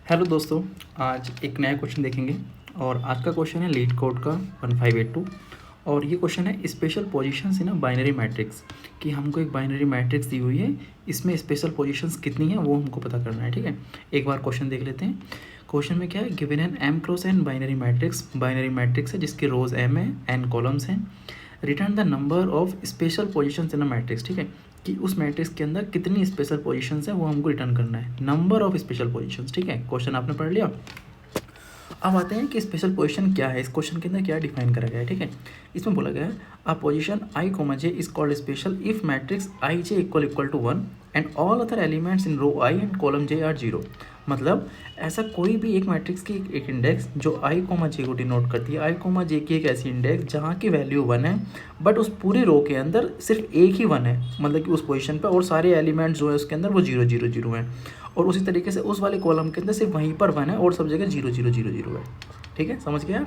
Hello दोस्तों, आज एक नया क्वेश्चन देखेंगे और आज का क्वेश्चन है लीड कोड का 1582। और ये क्वेश्चन है special positions in a binary matrix, कि हमको एक बाइनरी मैट्रिक्स दी हुई है, इसमें स्पेशल पोजीशंस कितनी है वो हमको पता करना है। ठीक है, एक बार क्वेश्चन देख लेते हैं। क्वेश्चन में क्या है, given n m cross n binary matrix है जिसकी रोज एम है, एन कॉलम्स हैं। Return the number of special positions in a matrix. ठीक है, कि उस मैट्रिक्स के अंदर कितनी स्पेशल पोजीशंस है वो हमको रिटर्न करना है, नंबर ऑफ स्पेशल पोजीशंस। ठीक है, क्वेश्चन आपने पढ़ लिया। अब आते हैं कि स्पेशल पोजीशन क्या है, इस क्वेश्चन के अंदर क्या डिफाइन करा गया है। ठीक है, इसमें बोला गया है a position i comma j is called special if matrix i j equal to 1 and all other elements in row i and column j are 0। मतलब ऐसा कोई भी एक मैट्रिक्स की एक इंडेक्स जो आई कोमा जे को डिनोट करती है, आई कोमा जे की एक ऐसी इंडेक्स जहाँ की वैल्यू 1 है बट उस पूरी रो के अंदर सिर्फ एक ही 1 है, मतलब कि उस पोजीशन पे, और सारे एलिमेंट्स जो है उसके अंदर वो 0 0 0 हैं। और उसी तरीके से उस वाले कॉलम के अंदर सिर्फ वहीं पर 1 है और सब जगह 0 0 0 0 है। ठीक है, समझ गया।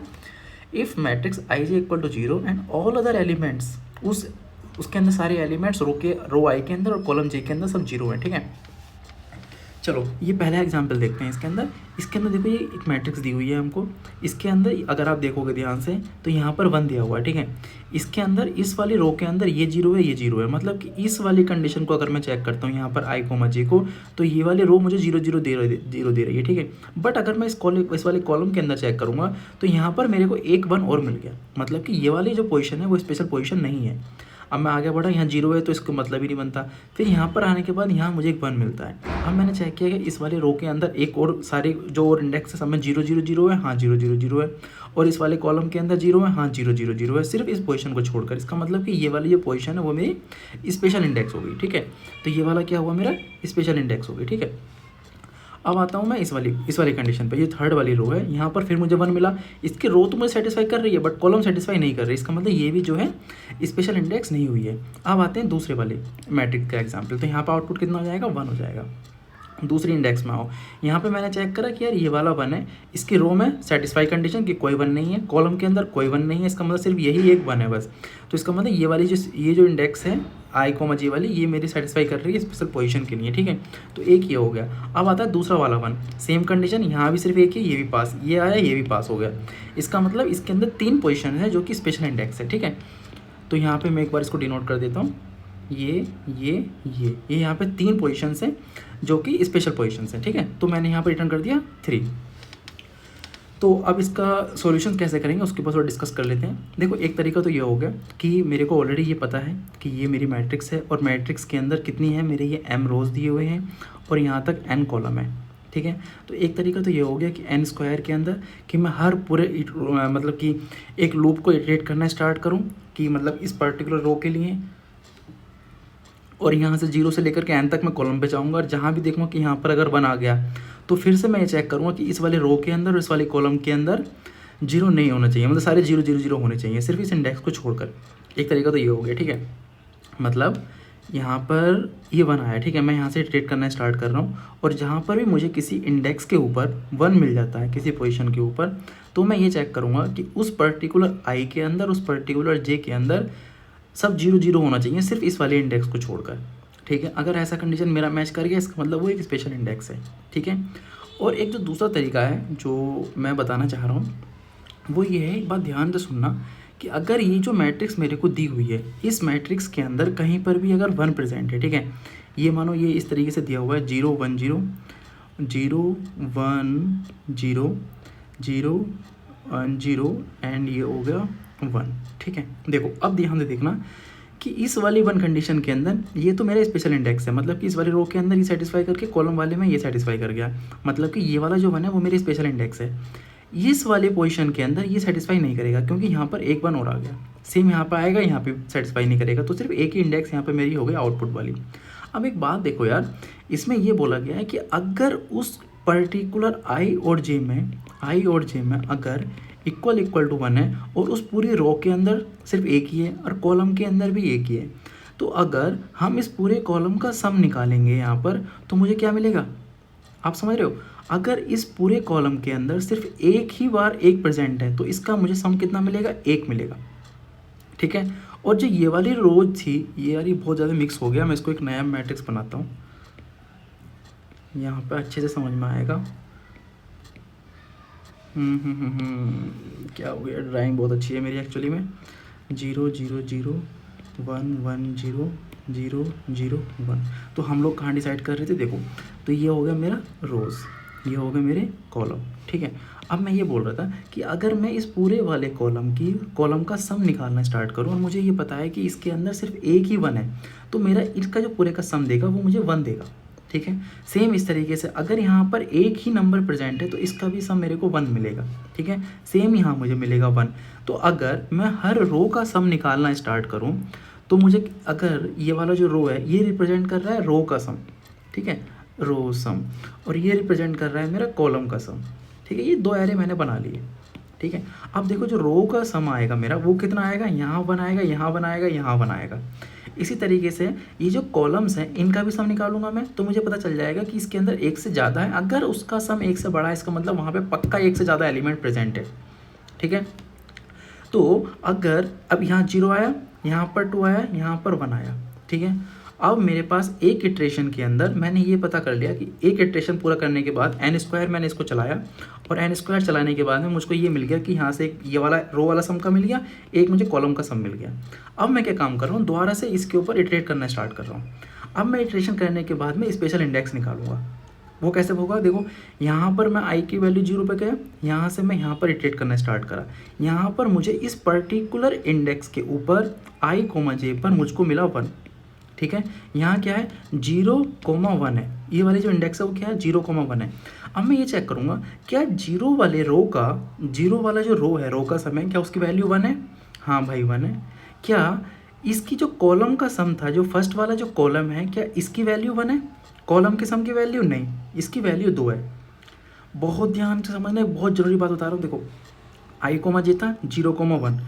If matrix i j equal to 0 and all other elements, उसके अंदर सारे एलिमेंट्स रो आई के अंदर और कॉलम जे के अंदर सब 0 है। ठीक है, चलो ये पहला एग्जाम्पल देखते हैं। इसके अंदर देखो, ये एक मैट्रिक्स दी हुई है हमको। इसके अंदर अगर आप देखोगे ध्यान से तो यहाँ पर 1 दिया हुआ है। ठीक है, इसके अंदर इस वाली रो के अंदर ये 0 है, ये 0 है। मतलब कि इस वाली कंडीशन को अगर मैं चेक करता हूँ यहाँ पर आई कोमा जे को, तो ये वाली रो मुझे 0 0 दे रही है। ठीक है, बट अगर मैं इस वाले कॉलम के अंदर चेक करूँगा तो यहाँ पर मेरे को एक 1 और मिल गया। मतलब कि ये वाली जो पोजीशन है वो स्पेशल पोजीशन नहीं है। अब मैं आगे बढ़ा, यहाँ 0 है तो इसको मतलब ही नहीं बनता। फिर यहाँ पर आने के बाद यहाँ मुझे एक 1 मिलता है। अब मैंने चेक किया कि इस वाले रो के अंदर एक और सारे जो और इंडेक्स है सब में 0 0 0 है, हाँ 0 0 0 है। और इस वाले कॉलम के अंदर 0 है, हाँ 0 0 0 है, सिर्फ इस पोजीशन को छोड़कर। इसका मतलब कि ये वाली जो पोजीशन है वो मेरी स्पेशल इंडेक्स हो गई। ठीक है, तो ये वाला क्या हुआ, मेरा स्पेशल इंडेक्स हो गई। ठीक है, अब आता हूँ मैं इस वाली कंडीशन पे। ये थर्ड वाली रो है, यहाँ पर फिर मुझे 1 मिला। इसकी रो तो मुझे सेटिस्फाई कर रही है बट कॉलम सेटिस्फाई नहीं कर रही। इसका मतलब ये भी जो है स्पेशल इंडेक्स नहीं हुई है। अब आते हैं दूसरे वाले मैट्रिक्स का एग्जाम्पल। तो यहाँ पर आउटपुट कितना हो जाएगा, 1 हो जाएगा। दूसरी इंडेक्स में आओ, यहाँ पे मैंने चेक करा कि यार ये वाला 1 है, इसकी रो में सेटिस्फाई कंडीशन कि कोई 1 नहीं है, कॉलम के अंदर कोई 1 नहीं है। इसका मतलब सिर्फ यही एक 1 है बस। तो इसका मतलब ये जो इंडेक्स है आई कोमा जे वाली, ये मेरी सेटिस्फाई कर रही है स्पेशल पोजीशन के लिए। ठीक है, तो एक ये हो गया। अब आता है दूसरा वाला 1, सेम कंडीशन, यहाँ भी सिर्फ एक है, ये भी पास, ये आया, ये भी पास हो गया। इसका मतलब इसके अंदर 3 पोजीशन है जो कि स्पेशल इंडेक्स है। ठीक है, तो यहाँ पे मैं एक बार इसको डिनोट कर देता हूँ। ये यहाँ पे 3 पोजीशंस हैं जो कि स्पेशल पोजीशंस हैं। ठीक है, तो मैंने यहाँ पे रिटर्न कर दिया 3। तो अब इसका सॉल्यूशन कैसे करेंगे उसके ऊपर थोड़ा डिस्कस कर लेते हैं। देखो, एक तरीका तो ये हो गया कि मेरे को ऑलरेडी ये पता है कि ये मेरी मैट्रिक्स है और मैट्रिक्स के अंदर कितनी है, मेरे ये m रोज दिए हुए हैं और यहाँ तक n कॉलम है। ठीक है, तो एक तरीका तो ये हो गया कि n स्क्वायर के अंदर कि मैं हर पूरे मतलब कि एक लूप को इटरेट करना स्टार्ट करूँ, कि मतलब इस पर्टिकुलर रो के लिए, और यहाँ से 0 से लेकर के n तक मैं कॉलम पे जाऊँगा। और जहाँ भी देखूँगा कि यहाँ पर अगर 1 आ गया तो फिर से मैं ये चेक करूँगा कि इस वाले रो के अंदर और इस वाले कॉलम के अंदर 0 नहीं होना चाहिए, मतलब सारे 0 0 0 होने चाहिए सिर्फ इस इंडेक्स को छोड़कर। एक तरीका तो ये हो गया। ठीक है, मतलब यहाँ पर ये 1 आया। ठीक है, मैं यहाँ से इटरेट करना स्टार्ट कर रहा हूँ और जहाँ पर भी मुझे किसी इंडेक्स के ऊपर 1 मिल जाता है, किसी पोजीशन के ऊपर, तो मैं ये चेक करूँगा कि उस पर्टिकुलर आई के अंदर, उस पर्टिकुलर जे के अंदर सब 0 0 होना चाहिए सिर्फ इस वाले इंडेक्स को छोड़कर। ठीक है, अगर ऐसा कंडीशन मेरा मैच कर गया इसका मतलब वो एक स्पेशल इंडेक्स है। ठीक है, और एक जो दूसरा तरीका है जो मैं बताना चाह रहा हूँ वो ये है, एक बात ध्यान से सुनना, कि अगर ये जो मैट्रिक्स मेरे को दी हुई है, इस मैट्रिक्स के अंदर कहीं पर भी अगर 1 प्रेजेंट है, ठीक है, ये मानो ये इस तरीके से दिया हुआ है 0 1 0 0 1 0 0 1 0 एंड ये हो गया 1। ठीक है, देखो अब ध्यान से देखना कि इस वाली 1 कंडीशन के अंदर ये तो मेरा स्पेशल इंडेक्स है, मतलब कि इस वाली रो के अंदर ये सेटिस्फाई करके कॉलम वाले में ये सेटिस्फाई कर गया, मतलब कि ये वाला जो 1 है वो मेरी स्पेशल इंडेक्स है। इस वाले पोजीशन के अंदर ये सेटिस्फाई नहीं करेगा क्योंकि यहाँ पर एक 1 और आ गया, सेम यहाँ पर आएगा, यहाँ पे सेटिस्फाई नहीं करेगा, तो सिर्फ एक ही इंडेक्स यहाँ पे मेरी हो गई आउटपुट वाली। अब एक बात देखो यार, इसमें ये बोला गया है कि अगर उस पर्टिकुलर आई और जे में अगर इक्वल टू 1 है और उस पूरी रो के अंदर सिर्फ एक ही है और कॉलम के अंदर भी एक ही है, तो अगर हम इस पूरे कॉलम का सम निकालेंगे यहाँ पर तो मुझे क्या मिलेगा, आप समझ रहे हो। अगर इस पूरे कॉलम के अंदर सिर्फ एक ही बार 1 प्रेजेंट है तो इसका मुझे सम कितना मिलेगा, 1 मिलेगा। ठीक है, और जो ये वाली रो थी, ये यार ये बहुत ज़्यादा मिक्स हो गया, मैं इसको एक नया मैट्रिक्स बनाता हूँ, यहाँ पर अच्छे से समझ में आएगा। क्या हो गया, ड्राइंग बहुत अच्छी है मेरी एक्चुअली में। 0 0 0 1 1 0 0 0 1। तो हम लोग कहाँ डिसाइड कर रहे थे, देखो तो ये हो गया मेरा रोज़, ये हो गए मेरे कॉलम, ठीक है। अब मैं ये बोल रहा था कि अगर मैं इस पूरे वाले कॉलम का सम निकालना स्टार्ट करूँ और मुझे ये पता है कि इसके अंदर सिर्फ एक ही 1 है, तो मेरा इसका जो पूरे का सम देगा वो मुझे 1 देगा, ठीक है। सेम इस तरीके से अगर यहाँ पर एक ही नंबर प्रेजेंट है तो इसका भी सम मेरे को 1 मिलेगा, ठीक है। सेम यहाँ मुझे मिलेगा 1। तो अगर मैं हर रो का सम निकालना स्टार्ट करूँ तो मुझे, अगर ये वाला जो रो है ये रिप्रेजेंट कर रहा है रो का सम, ठीक है, रो सम, और ये रिप्रेजेंट कर रहा है मेरा कॉलम का सम, ठीक है। ये 2 एरे मैंने बना लिए, ठीक है। अब देखो जो रो का सम आएगा मेरा वो कितना आएगा, यहाँ 1 आएगा, यहाँ 1 आएगा, यहाँ 1 आएगा। इसी तरीके से ये जो कॉलम्स हैं इनका भी सम निकालूंगा मैं, तो मुझे पता चल जाएगा कि इसके अंदर 1 से ज़्यादा है। अगर उसका सम 1 से बड़ा है इसका मतलब वहाँ पे पक्का 1 से ज़्यादा एलिमेंट प्रेजेंट है, ठीक है। तो अगर अब यहाँ 0 आया, यहाँ पर 2 आया, यहाँ पर 1 आया, ठीक है। अब मेरे पास एक इटरेशन के अंदर मैंने ये पता कर लिया कि एक इटरेशन पूरा करने के बाद n² मैंने इसको चलाया, और n² चलाने के बाद में मुझको ये मिल गया कि यहाँ से एक ये वाला रो वाला सम का मिल गया, एक मुझे कॉलम का सम मिल गया। अब मैं क्या काम कर रहा हूँ, दोबारा से इसके ऊपर इटरेट करना स्टार्ट कर रहा हूँ। अब मैं इटरेशन करने के बाद में स्पेशल इंडेक्स निकालूंगा। वो कैसे होगा, देखो यहाँ पर मैं i की वैल्यू 0 पे गया, यहाँ से मैं यहाँ पर इटरेट करना स्टार्ट करा, यहाँ पर मुझे इस पर्टिकुलर इंडेक्स के ऊपर i, j पर मुझको मिला 1, ठीक है। यहाँ क्या है 0,1 है, ये वाली जो इंडेक्स है वो क्या है 0,1 है। अब मैं ये चेक करूँगा क्या 0 वाले रो का, 0 वाला जो रो है रो का सम है, क्या उसकी वैल्यू 1 है, हाँ भाई 1 है। क्या इसकी जो कॉलम का सम था, जो फर्स्ट वाला जो कॉलम है, क्या इसकी वैल्यू 1 है, कॉलम के सम की वैल्यू नहीं, इसकी वैल्यू 2 है। बहुत ध्यान से समझना, बहुत ज़रूरी बात बता रहा हूँ। देखो i, j था 0,1,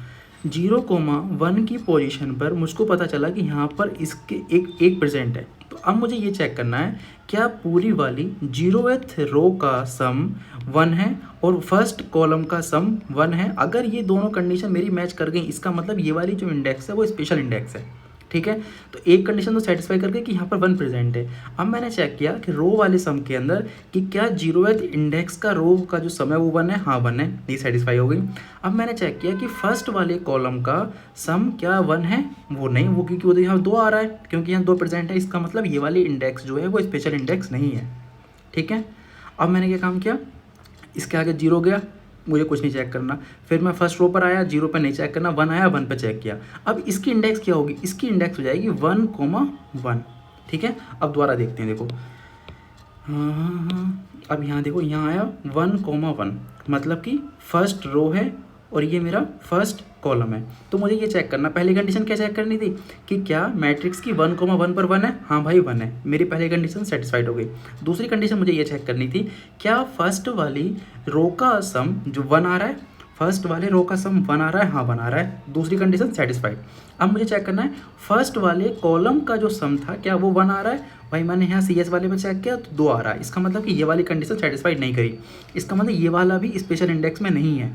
0,1 की पोजीशन पर मुझको पता चला कि यहाँ पर इसके एक प्रेजेंट है। तो अब मुझे ये चेक करना है क्या पूरी वाली 0th रो का सम 1 है और फर्स्ट कॉलम का सम 1 है। अगर ये दोनों कंडीशन मेरी मैच कर गई इसका मतलब ये वाली जो इंडेक्स है वो स्पेशल इंडेक्स है, ठीक है। तो एक कंडीशन तो सेटिस्फाई कर गई कि यहाँ पर 1 प्रेजेंट है। अब मैंने चेक किया कि रो वाले सम के अंदर कि क्या 0th इंडेक्स का रो का जो सम है वो 1 है, हाँ 1 है, ये सेटिस्फाई हो गई। अब मैंने चेक किया कि फर्स्ट वाले कॉलम का सम क्या 1 है, वो नहीं, वो क्योंकि वो यहाँ 2 आ रहा है, क्योंकि यहाँ 2 प्रेजेंट है, इसका मतलब ये वाली इंडेक्स जो है वो स्पेशल इंडेक्स नहीं है, ठीक है। अब मैंने क्या काम किया, इसके आगे 0 गया, मुझे कुछ नहीं चेक करना, फिर मैं फर्स्ट रो पर आया, 0 पर नहीं चेक करना, 1 आया, 1 पर चेक किया। अब इसकी इंडेक्स क्या होगी, इसकी इंडेक्स हो जाएगी 1,1, ठीक है। अब दोबारा देखते हैं, देखो अब यहाँ देखो, यहाँ आया 1,1 मतलब कि फर्स्ट रो है और ये मेरा फर्स्ट कॉलम है। तो मुझे ये चेक करना, पहली कंडीशन क्या चेक करनी थी कि क्या मैट्रिक्स की 1,1 पर 1 है, हाँ भाई 1 है, मेरी पहली कंडीशन सेटिस्फाइड हो गई। दूसरी कंडीशन मुझे ये चेक करनी थी क्या फर्स्ट वाली रो का सम जो 1 आ रहा है, फर्स्ट वाले रो का सम 1 आ रहा है, हाँ 1 आ रहा है, दूसरी कंडीशन सेटिस्फाइड। अब मुझे चेक करना है फर्स्ट वाले कॉलम का जो सम था क्या वो 1 आ रहा है, भाई मैंने यहाँ CS वाले में चेक किया तो 2 आ रहा है, इसका मतलब कि ये वाली कंडीशन सेटिस्फाइड नहीं करी, इसका मतलब ये वाला भी स्पेशल इंडेक्स में नहीं है।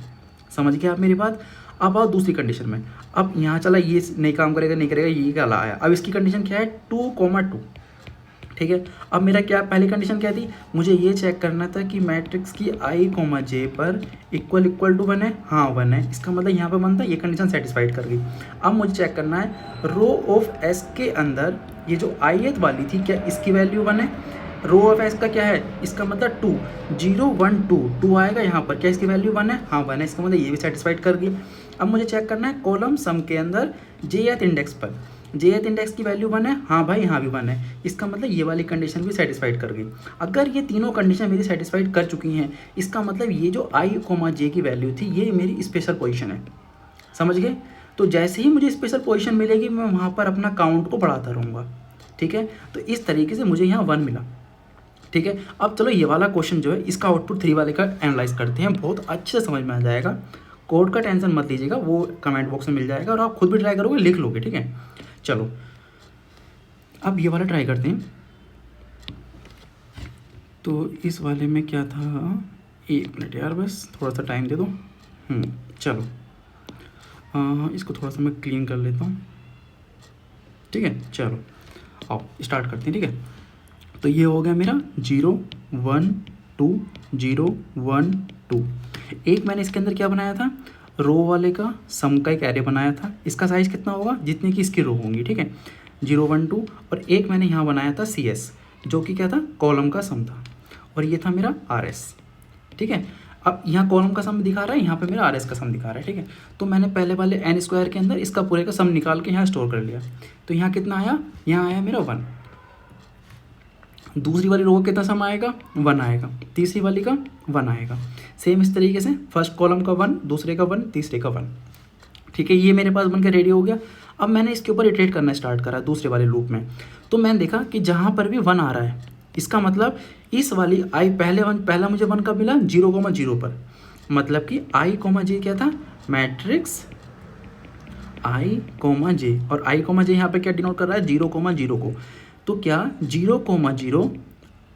समझ गया आप मेरी बात। अब आओ दूसरी कंडीशन में, अब यहाँ चला ये नहीं काम करेगा, नहीं करेगा, ये क्या आया। अब इसकी कंडीशन क्या है 2,2, ठीक है। अब मेरा क्या पहली कंडीशन क्या थी, मुझे ये चेक करना था कि मैट्रिक्स की i, j पर इक्वल टू 1 है, हाँ 1 है, इसका मतलब यहाँ पर 1 था, ये कंडीशन सेटिस्फाइड कर गई। अब मुझे चेक करना है रो ऑफ S के अंदर ये जो ith वाली थी क्या इसकी वैल्यू 1 है, रो ऑफ S का क्या है, इसका मतलब 2, 0 1 2 आएगा यहाँ पर, क्या इसकी वैल्यू 1 है, हाँ 1 है, इसका मतलब ये भी सेटिस्फाइड कर गई। अब मुझे चेक करना है कॉलम सम के अंदर jth इंडेक्स पर, jth इंडेक्स की वैल्यू 1 है, हाँ भाई यहाँ भी 1 है, इसका मतलब ये वाली कंडीशन भी सेटिस्फाइड कर गई। अगर ये तीनों कंडीशन मेरी सेटिस्फाइड कर चुकी हैं इसका मतलब ये जो i, j की वैल्यू थी ये मेरी स्पेशल पोजीशन है, समझ गए। तो जैसे ही मुझे स्पेशल पोजीशन मिलेगी मैं वहाँ पर अपना काउंट को बढ़ाता रहूँगा, ठीक है। तो इस तरीके से मुझे यहाँ 1 मिला, ठीक है। अब चलो ये वाला क्वेश्चन जो है इसका आउटपुट 3 वाले का एनालाइज करते हैं, बहुत अच्छे से समझ में आ जाएगा। कोड का टेंशन मत लीजिएगा, वो कमेंट बॉक्स में मिल जाएगा और आप खुद भी ट्राई करोगे लिख लोगे, ठीक है। चलो अब ये वाला ट्राई करते हैं। तो इस वाले में क्या था, 1 मिनट यार बस थोड़ा सा टाइम दे दो। चलो इसको थोड़ा सा मैं क्लीन कर लेता हूँ, ठीक है। चलो आओ स्टार्ट करते हैं, ठीक है। तो ये हो गया मेरा 0 1 2 0 1 2। एक मैंने इसके अंदर क्या बनाया था, रो वाले का सम का एक एरे बनाया था। इसका साइज़ कितना होगा, जितनी की इसकी रो होंगी, ठीक है, 0 1 2। और एक मैंने यहाँ बनाया था CS, जो कि क्या था, कॉलम का सम था, और ये था मेरा RS, ठीक है। अब यहाँ कॉलम का सम दिखा रहा है, यहाँ पे मेरा RS का सम दिखा रहा है, ठीक है। तो मैंने पहले वाले n स्क्वायर के अंदर इसका पूरे का सम निकाल के यहाँ स्टोर कर लिया। तो यहाँ कितना आया, यहाँ आया मेरा 1। दूसरी वाली रो का कितना सम आएगा, 1 आएगा। तीसरी वाली का 1 आएगा। सेम इस तरीके से फर्स्ट कॉलम का 1, दूसरे का 1, तीसरे का 1, ठीक है। ये मेरे पास बनकर रेडी हो गया। अब मैंने इसके ऊपर इटरेट करना स्टार्ट करा दूसरे वाले लूप में। तो मैंने देखा कि जहाँ पर भी 1 आ रहा है, इसका मतलब इस वाली पहला मुझे 1 कब मिला, 0,0 पर। मतलब कि I, J क्या था, मैट्रिक्स I, J, और I, J यहाँ पे क्या डिनोट कर रहा है, 0,0 को। तो क्या 0,0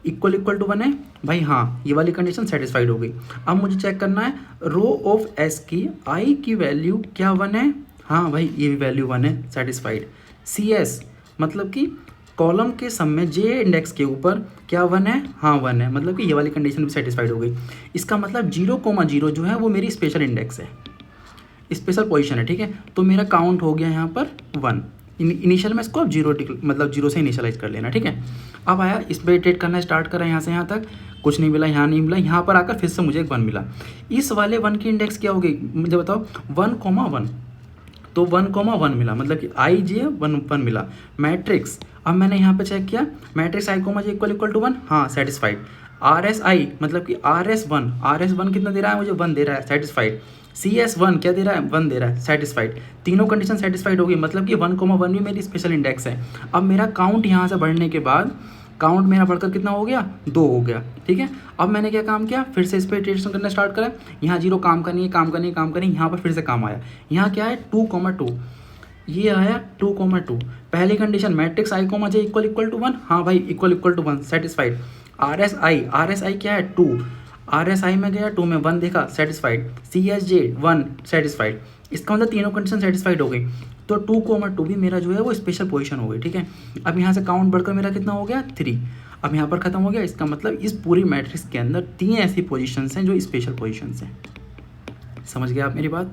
इक्वल टू 1 है भाई, हाँ, ये वाली कंडीशन सेटिस्फाइड हो गई। अब मुझे चेक करना है रो ऑफ S की I की वैल्यू क्या 1 है, हाँ भाई ये भी वैल्यू 1 है, सेटिस्फाइड। CS मतलब कि कॉलम के सम में J इंडेक्स के ऊपर क्या 1 है, हाँ 1 है, मतलब कि ये वाली कंडीशन भी सेटिस्फाइड हो गई। इसका मतलब 0,0 जो है वो मेरी स्पेशल इंडेक्स है, स्पेशल पोजीशन है, ठीक है। तो मेरा काउंट हो गया यहाँ पर 1। इनिशियल में इसको अब 0 से इनिशियलाइज कर लेना, ठीक है। अब आया इस पर इटरेट करना स्टार्ट करा, यहाँ से यहाँ तक कुछ नहीं मिला, यहाँ नहीं मिला, यहाँ पर आकर फिर से मुझे एक 1 मिला। इस वाले 1 की इंडेक्स क्या हो गई मुझे बताओ, 1,1। तो 1,1 मिला, मतलब कि I, J 1 मिला। मैट्रिक्स, अब मैंने यहाँ पे चेक किया, matrix I, J equal to 1, हाँ सेटिस्फाइड। RSI मतलब कि RS1 कितना दे रहा है मुझे, 1 दे रहा है, सेटिस्फाइड। CS1 क्या दे रहा है, 1 दे रहा है, सेटिस्फाइड। तीनों कंडीशन सेटिस्फाइड हो गई, मतलब कि 1,1 भी मेरी स्पेशल इंडेक्स है। अब मेरा काउंट यहाँ से बढ़ने के बाद काउंट मेरा बढ़कर कितना हो गया, 2 हो गया, ठीक है। अब मैंने क्या काम किया, फिर से इस पर इटरेशन करना स्टार्ट करा। यहाँ 0 काम करनी है, यहाँ पर फिर से काम आया। यहाँ क्या है 2,2, ये आया 2,2। पहली condition matrix I, J equal to 1, हाँ भाई इक्वल टू 1, सेटिस्फाइड। RSI क्या है 2, RSI में गया 2 में 1 देखा, सेटिस्फाइड। CSJ 1 satisfied. इसका मतलब तीनों कंडीशन सेटिस्फाइड हो गई। तो 2,2 भी मेरा जो है वो स्पेशल पोजीशन हो गई, ठीक है। अब यहाँ से काउंट बढ़कर मेरा कितना हो गया, 3। अब यहाँ पर खत्म हो गया। इसका मतलब इस पूरी मैट्रिक्स के अंदर 3 ऐसी पोजीशंस हैं जो स्पेशल पोजीशंस हैं। समझ गए आप मेरी बात।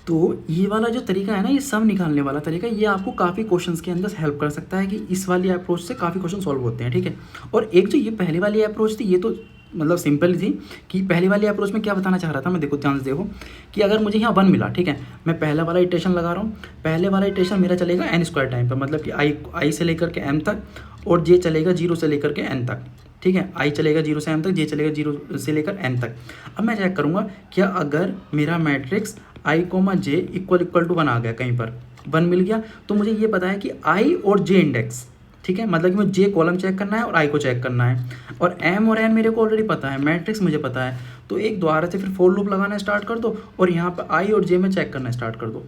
तो ये वाला जो तरीका है ना, ये सब निकालने वाला तरीका, ये आपको काफ़ी क्वेश्चंस के अंदर हेल्प कर सकता है कि इस वाली अप्रोच से काफ़ी क्वेश्चन सॉल्व होते हैं, ठीक है। और एक जो ये पहली वाली अप्रोच थी, ये तो मतलब सिंपल थी कि पहली वाली अप्रोच में क्या बताना चाह रहा था मैं, देखो ध्यान से देखो कि अगर मुझे यहाँ 1 मिला, ठीक है, मैं पहला वाला इटरेशन लगा रहा हूँ। पहले वाला इटरेशन मेरा चलेगा n² टाइम पर, मतलब कि I से लेकर के m तक, और J चलेगा 0 से लेकर के n तक, ठीक है। I चलेगा 0 से m तक, J चलेगा 0 से लेकर n तक। अब मैं चेक करूँगा क्या अगर मेरा matrix I, J equal to 1 आ गया, कहीं पर 1 मिल गया, तो मुझे ये पता है कि I और J इंडेक्स, ठीक है, मतलब कि मुझे J कॉलम चेक करना है और I को चेक करना है, और M और N मेरे को ऑलरेडी पता है, मैट्रिक्स मुझे पता है। तो एक दोबारा से फिर फोर लूप लगाना स्टार्ट कर दो और यहाँ पर I और J में चेक करना स्टार्ट कर दो।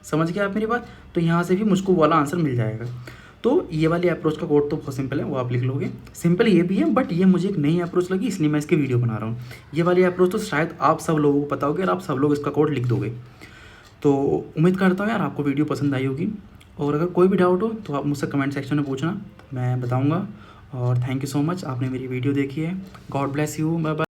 समझ गया आप मेरी बात। तो यहाँ से भी मुझको वाला आंसर मिल जाएगा। तो ये वाली अप्रोच का कोड तो बहुत सिंपल है, वो आप लिख लोगे। सिंपल ये भी है, बट ये मुझे एक नई अप्रोच लगी, इसलिए मैं इसकी वीडियो बना रहा हूँ। ये वाली अप्रोच तो शायद आप सब लोगों को पता होगी और आप सब लोग इसका कोड लिख दोगे। तो उम्मीद करता हूँ यार आपको वीडियो पसंद आई होगी, और अगर कोई भी डाउट हो तो आप मुझसे कमेंट सेक्शन में पूछना, मैं बताऊँगा। और थैंक यू सो मच, आपने मेरी वीडियो देखी है। God bless you, bye bye.